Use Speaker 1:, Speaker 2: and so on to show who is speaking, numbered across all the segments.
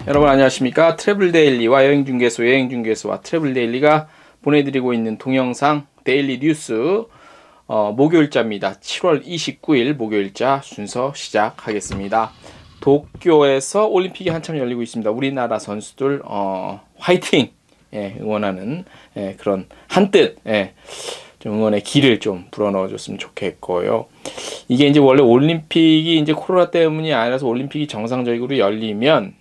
Speaker 1: 여러분 안녕하십니까? 트래블데일리와 여행중개소와 트래블데일리가 보내드리고 있는 동영상 데일리 뉴스 목요일자입니다. 7월 29일 목요일자 순서 시작하겠습니다. 도쿄에서 올림픽이 한참 열리고 있습니다. 우리나라 선수들 화이팅! 응원하는 그런 한뜻 좀 응원의 기를 좀 불어넣어 줬으면 좋겠고요. 이게 이제 원래 올림픽이 이제 코로나 때문이 아니라서 올림픽이 정상적으로 열리면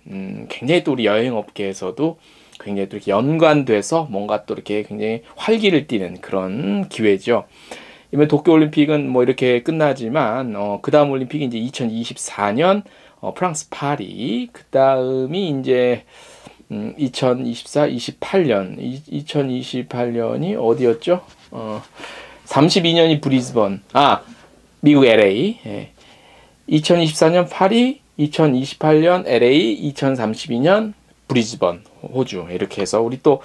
Speaker 1: 굉장히 또 우리 여행업계에서도 굉장히 또 이렇게 연관돼서 뭔가 또 이렇게 굉장히 활기를 띠는 그런 기회죠. 이번 도쿄올림픽은 뭐 이렇게 끝나지만 그 다음 올림픽이 이제 2024년 프랑스 파리, 그 다음이 이제 2024, 28년, 2028년이 어디였죠? 32년이 브리즈번, 미국 LA, 2024년 파리, 2028년 LA, 2032년 브리즈번, 호주, 이렇게 해서 우리 또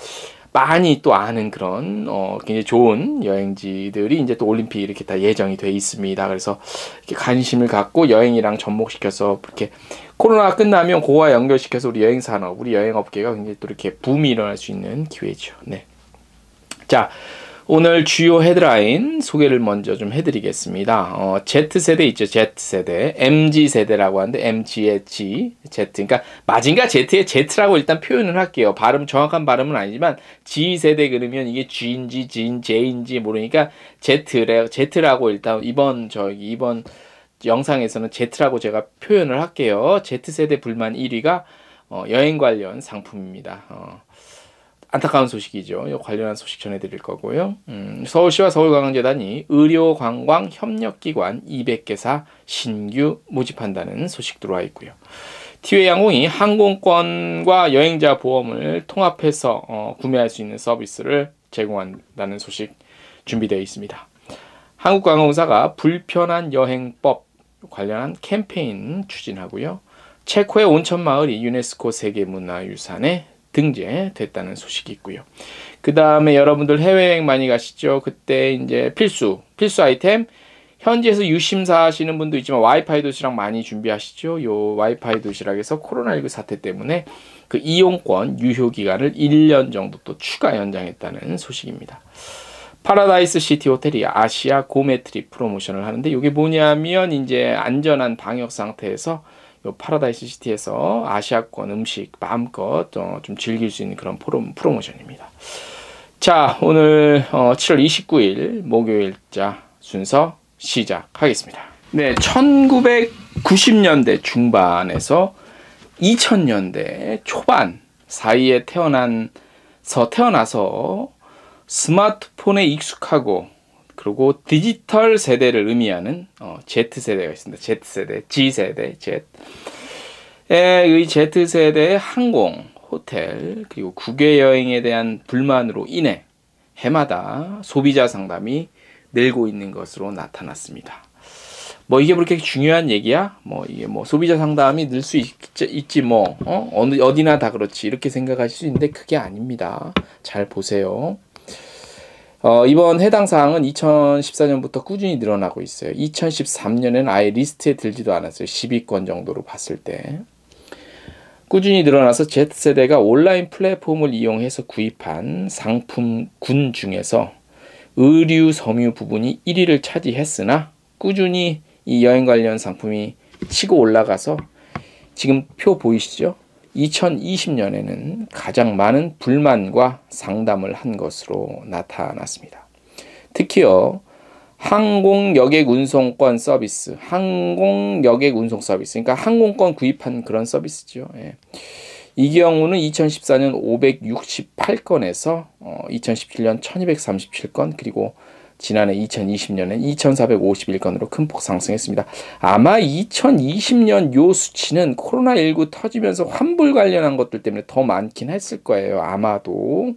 Speaker 1: 많이 또 아는 그런 굉장히 좋은 여행지들이 이제 또 올림픽 이렇게 다 예정이 돼 있습니다. 그래서 이렇게 관심을 갖고 여행이랑 접목시켜서 이렇게 코로나가 끝나면 그거와 연결시켜서 우리 여행 산업, 우리 여행 업계가 굉장히 또 이렇게 붐이 일어날 수 있는 기회죠. 네. 자, 오늘 주요 헤드라인 소개를 먼저 좀 해드리겠습니다. Z세대 있죠. Z세대. MG세대라고 하는데 MG의 G, Z. 그러니까 마징가 Z의 Z라고 일단 표현을 할게요. 정확한 발음은 아니지만 G세대 그러면 이게 G인지 J인지 모르니까 Z라고 일단 이번 영상에서는 Z라고 제가 표현을 할게요. Z세대 불만 1위가 여행 관련 상품입니다. 안타까운 소식이죠. 관련한 소식 전해드릴 거고요. 서울시와 서울관광재단이 의료관광협력기관 200개사 신규 모집한다는 소식 들어와 있고요. 티웨이항공이 항공권과 여행자 보험을 통합해서 구매할 수 있는 서비스를 제공한다는 소식 준비되어 있습니다. 한국관광공사가 불편한 여행법 관련한 캠페인 추진하고요. 체코의 온천마을이 유네스코 세계문화유산에 등재됐다는 소식이 있고요. 그 다음에 여러분들 해외여행 많이 가시죠? 그때 이제 필수 아이템, 현지에서 유심사 하시는 분도 있지만 와이파이 도시락 많이 준비하시죠? 요 와이파이 도시락에서 코로나19 사태 때문에 그 이용권 유효 기간을 1년 정도 또 추가 연장했다는 소식입니다. 파라다이스 시티 호텔이 아시아 고메 트립 프로모션을 하는데 이게 뭐냐면 이제 안전한 방역 상태에서 파라다이스 시티에서 아시아권 음식 마음껏 좀 즐길 수 있는 그런 프로모션입니다. 자, 오늘 7월 29일 목요일자 순서 시작하겠습니다. 네, 1990년대 중반에서 2000년대 초반 사이에 태어나서 스마트폰에 익숙하고 그리고 디지털 세대를 의미하는 Z세대가 있습니다. Z세대, G세대, Z. 이 Z세대의 항공, 호텔, 그리고 국외 여행에 대한 불만으로 인해 해마다 소비자 상담이 늘고 있는 것으로 나타났습니다. 뭐 이게 그렇게 중요한 얘기야? 이게 소비자 상담이 늘 수 있지 어디나 다 그렇지 이렇게 생각하실 수 있는데 그게 아닙니다. 잘 보세요. 이번 해당 사항은 2014년부터 꾸준히 늘어나고 있어요. 2013년에는 아예 리스트에 들지도 않았어요. 10위권 정도로 봤을 때. 꾸준히 늘어나서 Z세대가 온라인 플랫폼을 이용해서 구입한 상품군 중에서 의류, 섬유 부분이 1위를 차지했으나 꾸준히 이 여행 관련 상품이 치고 올라가서 지금 표 보이시죠? 2020년에는 가장 많은 불만과 상담을 한 것으로 나타났습니다. 특히요, 항공 여객 운송권 서비스, 그러니까 항공권 구입한 그런 서비스죠. 이 경우는 2014년 568건에서 2017년 1237건, 그리고 지난해 2020년엔 2451건으로 큰 폭 상승했습니다. 아마 2020년 요 수치는 코로나19 터지면서 환불 관련한 것들 때문에 더 많긴 했을 거예요. 아마도.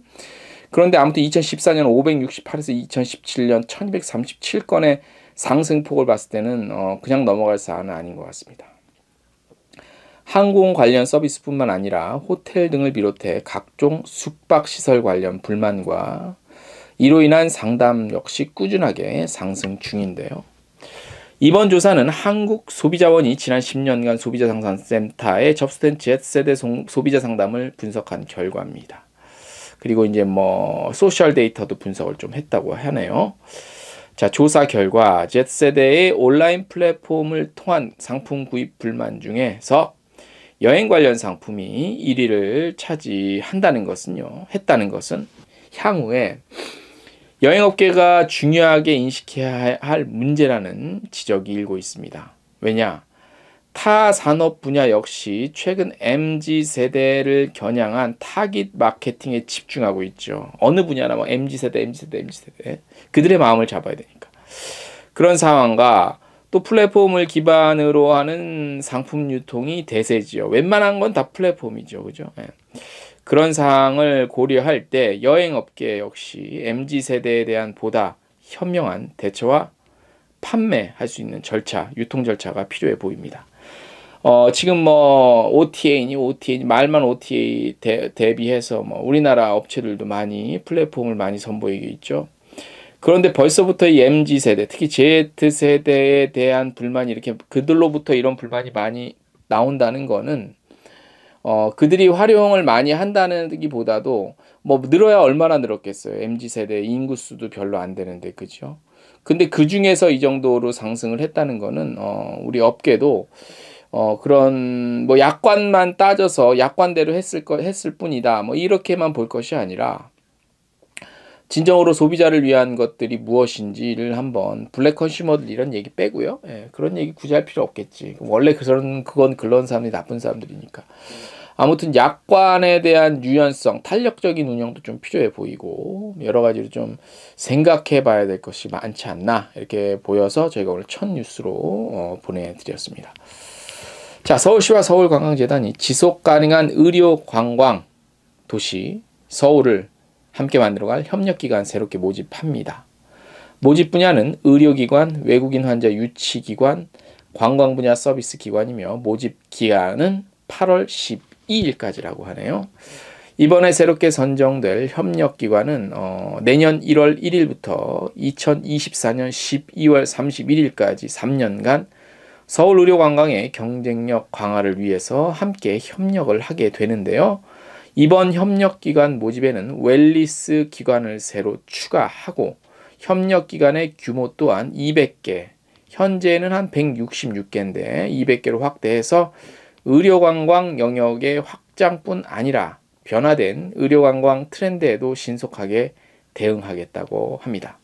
Speaker 1: 그런데 아무튼 2014년 568에서 2017년 1237건의 상승폭을 봤을 때는 그냥 넘어갈 사안은 아닌 것 같습니다. 항공 관련 서비스뿐만 아니라 호텔 등을 비롯해 각종 숙박시설 관련 불만과 이로 인한 상담 역시 꾸준하게 상승 중인데요. 이번 조사는 한국소비자원이 지난 10년간 소비자상담센터에 접수된 Z세대 소비자 상담을 분석한 결과입니다. 그리고 이제 뭐 소셜 데이터도 분석을 좀 했다고 하네요. 자, 조사 결과 Z세대의 온라인 플랫폼을 통한 상품 구입 불만 중에서 여행 관련 상품이 1위를 차지한다는 것은요. 했다는 것은 향후에 여행업계가 중요하게 인식해야 할 문제라는 지적이 일고 있습니다. 왜냐? 타 산업 분야 역시 최근 MZ세대를 겨냥한 타깃 마케팅에 집중하고 있죠. 어느 분야나 뭐 MZ세대. 그들의 마음을 잡아야 되니까. 그런 상황과 또 플랫폼을 기반으로 하는 상품 유통이 대세지요. 웬만한 건 다 플랫폼이죠. 그죠? 예. 그런 사항을 고려할 때 여행업계 역시 MZ세대에 대한 보다 현명한 대처와 판매할 수 있는 절차, 유통 절차가 필요해 보입니다. 지금 뭐 OTA니 말만 OTA 대비해서 뭐 우리나라 업체들도 많이 플랫폼을 많이 선보이고 있죠. 그런데 벌써부터 이 MZ세대, 특히 Z세대에 대한 불만이 이렇게 그들로부터 이런 불만이 많이 나온다는 거는 그들이 활용을 많이 한다는 기보다도 뭐 늘어야 얼마나 늘었겠어요. MZ세대 인구수도 별로 안 되는데 그죠? 근데 그 중에서 이 정도로 상승을 했다는 거는 우리 업계도 그런 뭐 약관만 따져서 약관대로 했을 뿐이다. 뭐 이렇게만 볼 것이 아니라 진정으로 소비자를 위한 것들이 무엇인지를 한번 블랙 컨슈머들 이런 얘기 빼고요. 예, 그런 얘기 굳이 할 필요 없겠지. 원래 그건 그런 사람들이 나쁜 사람들이니까. 아무튼 약관에 대한 유연성, 탄력적인 운영도 좀 필요해 보이고 여러 가지로 좀 생각해 봐야 될 것이 많지 않나 이렇게 보여서 저희가 오늘 첫 뉴스로 보내드렸습니다. 자, 서울시와 서울관광재단이 지속가능한 의료관광 도시 서울을 함께 만들어갈 협력기관 새롭게 모집합니다. 모집 분야는 의료기관, 외국인 환자 유치기관, 관광 분야 서비스 기관이며 모집 기한은 8월 12일까지라고 하네요. 이번에 새롭게 선정될 협력기관은 내년 1월 1일부터 2024년 12월 31일까지 3년간 서울 의료관광의 경쟁력 강화를 위해서 함께 협력을 하게 되는데요. 이번 협력기관 모집에는 웰리스 기관을 새로 추가하고 협력기관의 규모 또한 200개, 현재는 한 166개인데 200개로 확대해서 의료관광 영역의 확장뿐 아니라 변화된 의료관광 트렌드에도 신속하게 대응하겠다고 합니다.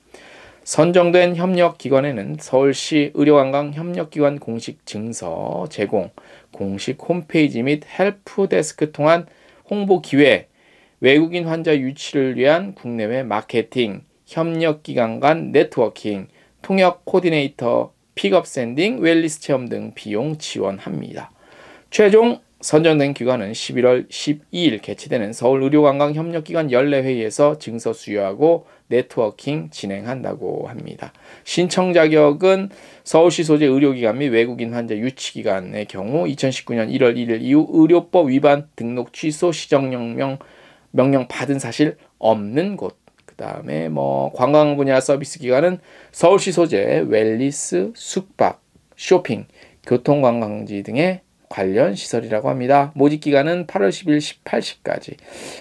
Speaker 1: 선정된 협력기관에는 서울시 의료관광 협력기관 공식 증서 제공, 공식 홈페이지 및 헬프데스크 통한 홍보 기회, 외국인 환자 유치를 위한 국내외 마케팅, 협력기관 간 네트워킹, 통역 코디네이터, 픽업 샌딩, 웰리스 체험 등 비용 지원합니다. 최종 선정된 기관은 11월 12일 개최되는 서울의료관광협력기관 연례회의에서 증서 수여하고 네트워킹 진행한다고 합니다. 신청 자격은 서울시 소재 의료기관 및 외국인 환자 유치기관의 경우 2019년 1월 1일 이후 의료법 위반 등록 취소 시정명령 받은 사실 없는 곳. 그 다음에 뭐 관광 분야 서비스 기관은 서울시 소재 웰리스, 숙박, 쇼핑, 교통관광지 등의 관련 시설이라고 합니다. 모집 기간은 8월 10일 18시까지.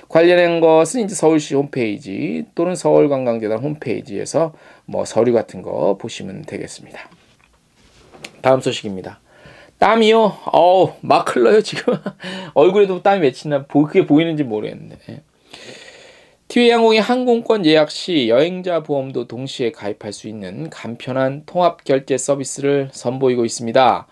Speaker 1: 관련한 것은 이제 서울시 홈페이지 또는 서울관광재단 홈페이지에서 뭐 서류 같은 거 보시면 되겠습니다. 다음 소식입니다. 땀이요? 막 흘러요 지금. 얼굴에도 땀이 맺히나 그게 보이는지 모르겠는데. 티웨이항공이 항공권 예약 시 여행자 보험도 동시에 가입할 수 있는 간편한 통합 결제 서비스를 선보이고 있습니다.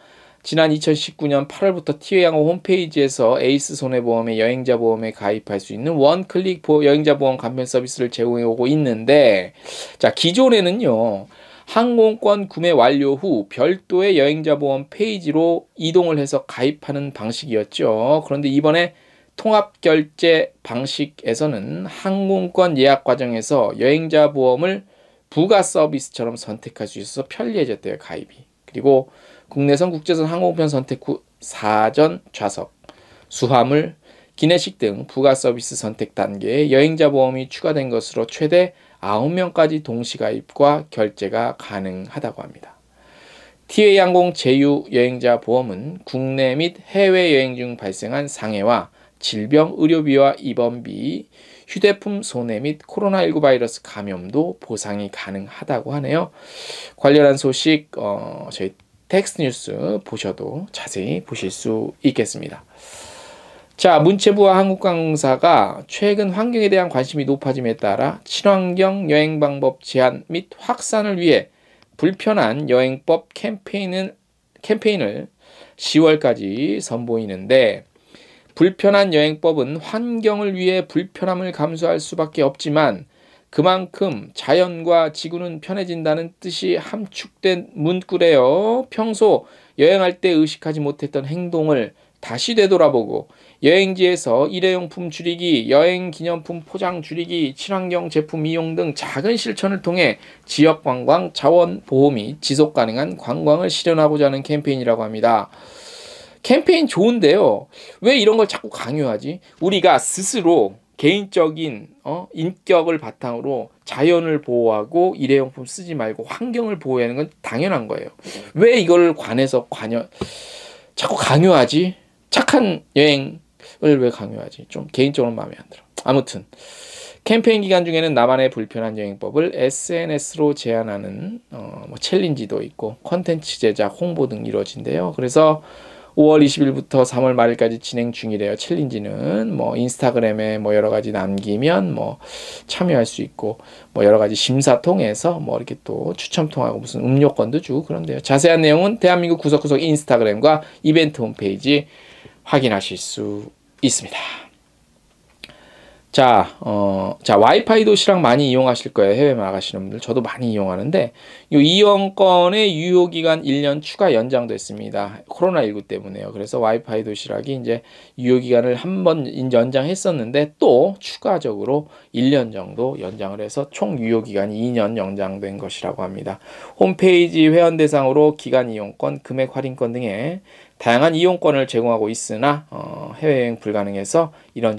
Speaker 1: 지난 2019년 8월부터 티웨이항공 홈페이지에서 에이스 손해보험의 여행자 보험에 가입할 수 있는 원클릭 여행자 보험 간편 서비스를 제공해 오고 있는데, 자, 기존에는요, 항공권 구매 완료 후 별도의 여행자 보험 페이지로 이동을 해서 가입하는 방식이었죠. 그런데 이번에 통합 결제 방식에서는 항공권 예약 과정에서 여행자 보험을 부가 서비스처럼 선택할 수 있어서 편리해졌대요, 가입이. 그리고 국내선, 국제선 항공편 선택 후 사전 좌석, 수화물, 기내식 등 부가 서비스 선택 단계에 여행자 보험이 추가된 것으로 최대 9명까지 동시 가입과 결제가 가능하다고 합니다. 티웨이항공 제휴 여행자 보험은 국내 및 해외여행 중 발생한 상해와 질병 의료비와 입원비, 휴대폰 손해 및 코로나19 바이러스 감염도 보상이 가능하다고 하네요. 관련한 소식 저희 텍스트 뉴스 보셔도 자세히 보실 수 있겠습니다. 자, 문체부와 한국관공사가 최근 환경에 대한 관심이 높아짐에 따라 친환경 여행 방법 제한 및 확산을 위해 불편한 여행법 캠페인을 10월까지 선보이는데, 불편한 여행법은 환경을 위해 불편함을 감수할 수밖에 없지만 그만큼 자연과 지구는 편해진다는 뜻이 함축된 문구래요. 평소 여행할 때 의식하지 못했던 행동을 다시 되돌아보고 여행지에서 일회용품 줄이기, 여행 기념품 포장 줄이기, 친환경 제품 이용 등 작은 실천을 통해 지역 관광 자원 보호 및 지속 가능한 관광을 실현하고자 하는 캠페인이라고 합니다. 캠페인 좋은데요. 왜 이런 걸 자꾸 강요하지? 우리가 스스로 개인적인 인격을 바탕으로 자연을 보호하고 일회용품 쓰지 말고 환경을 보호하는 건 당연한 거예요. 왜 이걸 관해서 자꾸 강요하지? 착한 여행을 왜 강요하지? 좀 개인적으로 마음에 안 들어. 아무튼 캠페인 기간 중에는 나만의 불편한 여행법을 SNS로 제안하는 뭐 챌린지도 있고 콘텐츠 제작, 홍보 등 이루어진대요. 그래서 5월 20일부터 3월 말일까지 진행 중이래요. 챌린지는 뭐 인스타그램에 뭐 여러 가지 남기면 뭐 참여할 수 있고, 뭐 여러 가지 심사 통해서 뭐 이렇게 또 추첨 통하고 무슨 음료권도 주고 그런데요. 자세한 내용은 대한민국 구석구석 인스타그램과 이벤트 홈페이지 확인하실 수 있습니다. 자, 와이파이 도시락 많이 이용하실 거예요. 해외 나가시는 분들. 저도 많이 이용하는데, 이 이용권의 유효기간 1년 추가 연장됐습니다. 코로나19 때문에요. 그래서 와이파이 도시락이 이제 유효기간을 한 번 연장했었는데, 또 추가적으로 1년 정도 연장을 해서 총 유효기간이 2년 연장된 것이라고 합니다. 홈페이지 회원 대상으로 기간 이용권, 금액 할인권 등의 다양한 이용권을 제공하고 있으나 해외여행 불가능해서 이런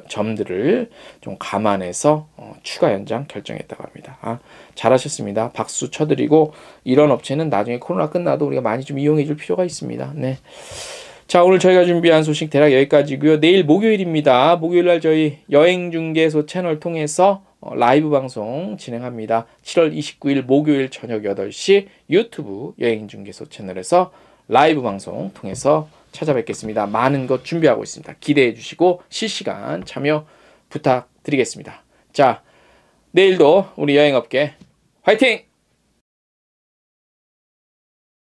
Speaker 1: 점들을 좀 감안해서 추가 연장 결정했다고 합니다. 잘하셨습니다. 박수 쳐드리고, 이런 업체는 나중에 코로나 끝나도 우리가 많이 좀 이용해 줄 필요가 있습니다. 네. 자, 오늘 저희가 준비한 소식 대략 여기까지고요. 내일 목요일입니다. 목요일날 저희 여행중개소 채널 통해서 라이브 방송 진행합니다. 7월 29일 목요일 저녁 8시 유튜브 여행중개소 채널에서 라이브 방송 통해서 찾아뵙겠습니다. 많은 것 준비하고 있습니다. 기대해 주시고 실시간 참여 부탁드리겠습니다. 자, 내일도 우리 여행업계 화이팅!